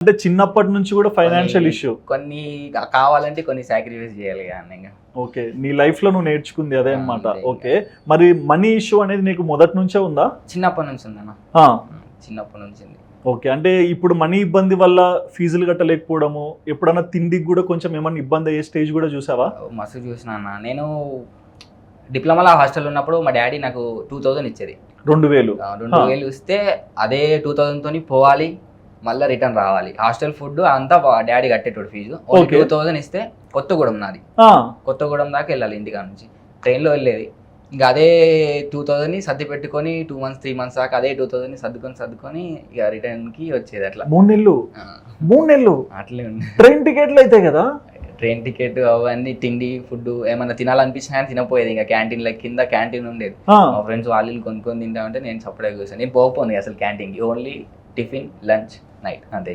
అంటే చిన్నప్పటి నుంచి కూడా ఫైనాన్షియల్ ఇష్యూ. కొన్ని కావాలంటే కొన్ని సాక్రిఫైస్ చేయాలి కానీ ఇంకా. ఓకే, నీ లైఫ్ లో నువ్వు నేర్చుకుంది అదే అన్నమాట. అంతే. ఓకే, మరి మనీ ఇష్యూ అనేది నీకు మొదటి నుంచే ఉందా? చిన్నప్పటి నుంచి ఉందన్న, ఆ, చిన్నప్పటి నుంచి ఉంది. ఓకే, అంటే ఇప్పుడు మనీ ఇబ్బంది వల్ల ఫీజులు కట్టలేకపోవడము, ఎప్పుడన్నా తిండికి కూడా కొంచెం ఏమన్నా ఇబ్బంది అయ్యే స్టేజ్ కూడా చూసావా? మస్తు చూసిన అన్న. నేను డిప్లొమాలో హాస్టల్ ఉన్నప్పుడు మా డాడీ నాకు 2000 ఇచ్చేది. 2000? 2000 ఇస్తే అదే 2000 పోవాలి, మళ్ళీ రిటర్న్ రావాలి. హాస్టల్ ఫుడ్ అంతా డాడీ కట్టేటోడు ఫీజు. 2000 ఇస్తే కొత్తగూడెం, నాది కొత్తగూడెం దాకా వెళ్ళాలి ఇంటికా నుంచి, ట్రైన్లో వెళ్ళేది. ఇంకా అదే 2000 సర్ది పెట్టుకొని 2 months 3 months దాకా అదే 2000 సర్దుకొని ఇక రిటర్న్కి వచ్చేది. అట్లా 3 నెలలు 3 నెలలు అట్లే ఉంది. ట్రైన్ టికెట్లు అయితే కదా? ట్రైన్ టికెట్ అవన్నీ, తిండి ఫుడ్ ఏమన్నా తినాలనిపించినా కానీ తినపోయేది. ఇంకా క్యాంటీన్ల కింద క్యాంటీన్ ఉండేది, మా ఫ్రెండ్స్ వాళ్ళు కొనుక్కొని తింటామంటే నేను సపరేట్గా కూర్చొని నేను పోకపోను అసలు క్యాంటీన్కి. ఓన్లీ టిఫిన్, లంచ్, నైట్ అంతే.